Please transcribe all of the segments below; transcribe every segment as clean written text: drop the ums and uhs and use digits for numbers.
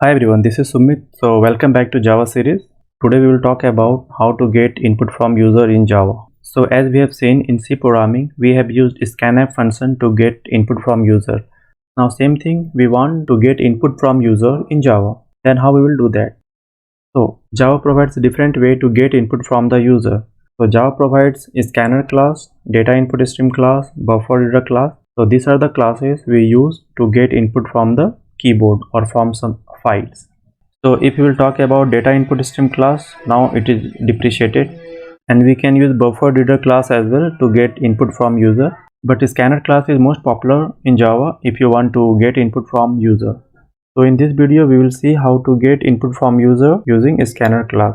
Hi everyone, this is Sumit. So welcome back to Java series. Today we will talk about how to get input from user in Java. So as we have seen in C programming, we have used scanf function to get input from user. Now same thing, we want to get input from user in Java. Then how we will do that? So Java provides a different way to get input from the user. So Java provides a scanner class, data input stream class, buffer reader class. So these are the classes we use to get input from the keyboard or from some files. So if we will talk about data input stream class, now it is depreciated, and we can use buffer reader class as well to get input from user. But scanner class is most popular in Java if you want to get input from user. So in this video we will see how to get input from user using a scanner class.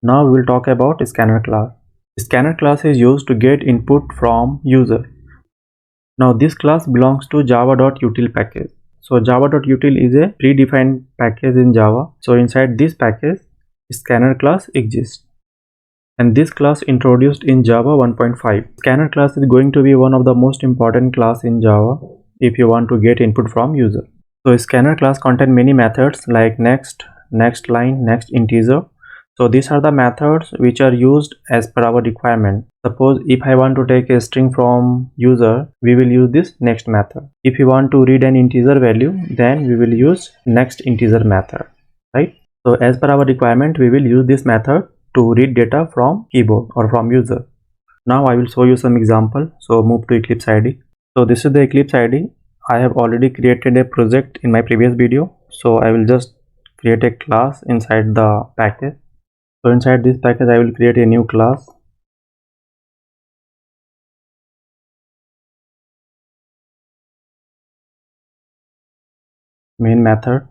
Now we will talk about scanner class. Scanner class is used to get input from user. Now this class belongs to java.util package. So java.util is a predefined package in Java. So inside this package, scanner class exists. And this class introduced in Java 1.5. Scanner class is going to be one of the most important class in Java if you want to get input from user. So scanner class contain many methods like next, next line, next integer. So these are the methods which are used as per our requirement. Suppose if I want to take a string from user, we will use this next method. If you want to read an integer value, then we will use next integer method, right? So as per our requirement, we will use this method to read data from keyboard or from user. Now I will show you some example. So move to Eclipse IDE. So this is the Eclipse IDE. I have already created a project in my previous video. So I will just create a class inside the package. So inside this package I will create a new class. Main method.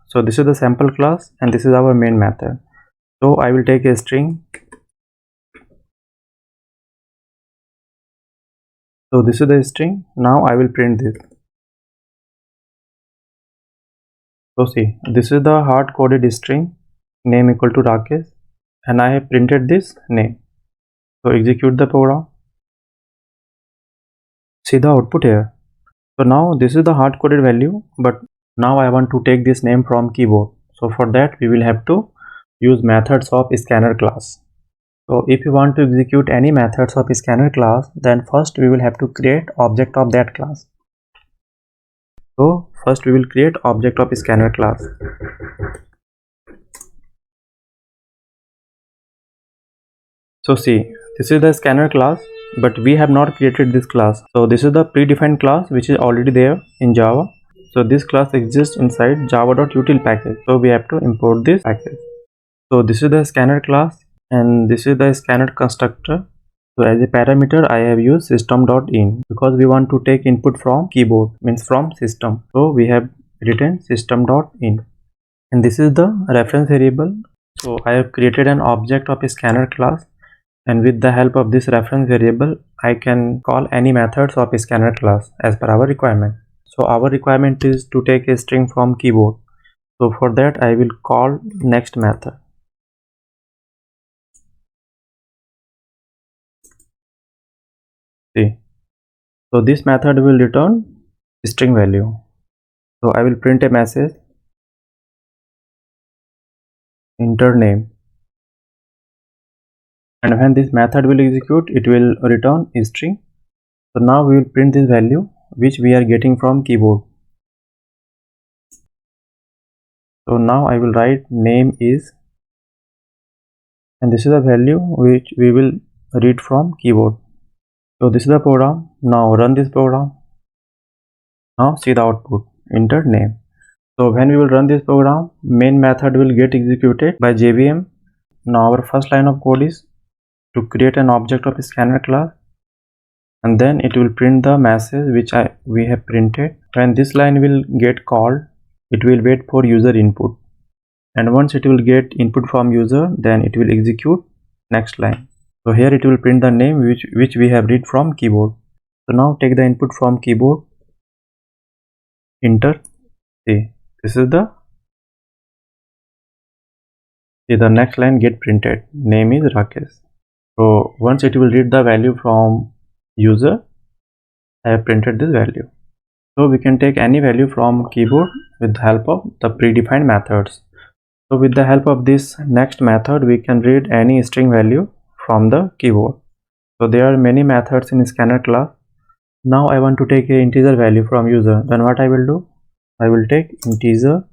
So this is the sample class and this is our main method. So I will take a string. So this is the string. Now I will print this. So see, this is the hard coded string, name equal to Rakesh, and I have printed this name. So execute the program. See the output here. So now this is the hard coded value, but now I want to take this name from keyboard. So for that we will have to use methods of scanner class. So if you want to execute any methods of scanner class, then first we will have to create object of that class. So first we will create object of scanner class. So see, this is the scanner class, but we have not created this class. So this is the predefined class which is already there in Java. So this class exists inside java.util package. So we have to import this package. So this is the scanner class and this is the scanner constructor. So as a parameter I have used system.in because we want to take input from keyboard, means from system. So we have written system.in, and this is the reference variable. So I have created an object of a scanner class, and with the help of this reference variable I can call any methods of a scanner class as per our requirement. So our requirement is to take a string from keyboard. So for that I will call next method. See, so this method will return string value. So I will print a message, enter name, and when this method will execute it will return a string. So now we will print this value which we are getting from keyboard. So now I will write name is, and this is the value which we will read from keyboard. So this is the program. Now run this program. Now see the output, enter name. So when we will run this program, main method will get executed by JVM. Now our first line of code is to create an object of a scanner class, and then it will print the message which we have printed. When this line will get called, it will wait for user input, and once it will get input from user, then it will execute next line. So here it will print the name which we have read from keyboard. So now take the input from keyboard, enter. See, this is the next line get printed, name is Rakesh. So once it will read the value from user, I have printed this value. So we can take any value from keyboard with the help of the predefined methods. So with the help of this next method, we can read any string value from the keyboard. So there are many methods in scanner class. Now I want to take an integer value from user. Then what I will do? I will take integer.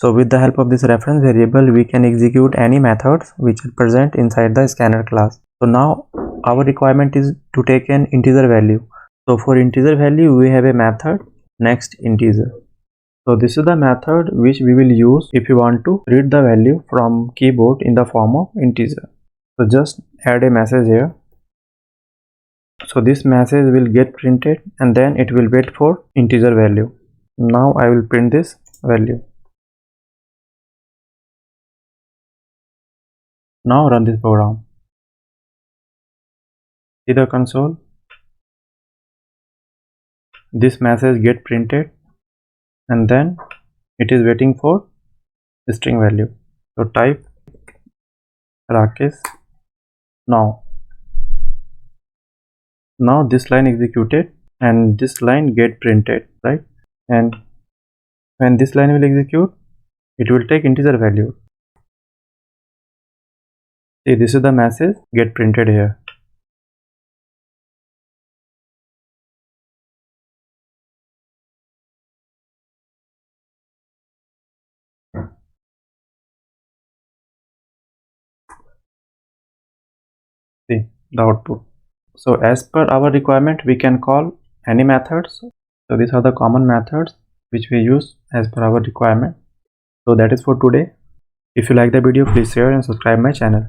So with the help of this reference variable, we can execute any methods which are present inside the scanner class. So now our requirement is to take an integer value. So for integer value, we have a method next integer. So this is the method which we will use if you want to read the value from keyboard in the form of integer. So just add a message here. So this message will get printed and then it will wait for integer value. Now I will print this value. Now run this program. See the console. This message get printed and then it is waiting for string value. So type Rakesh. Now this line executed and this line get printed, right? And when this line will execute, it will take integer value. See, this is the message get printed here. See the output. So as per our requirement, we can call any methods. So these are the common methods which we use as per our requirement. So that is for today. If you like the video, please share and subscribe my channel.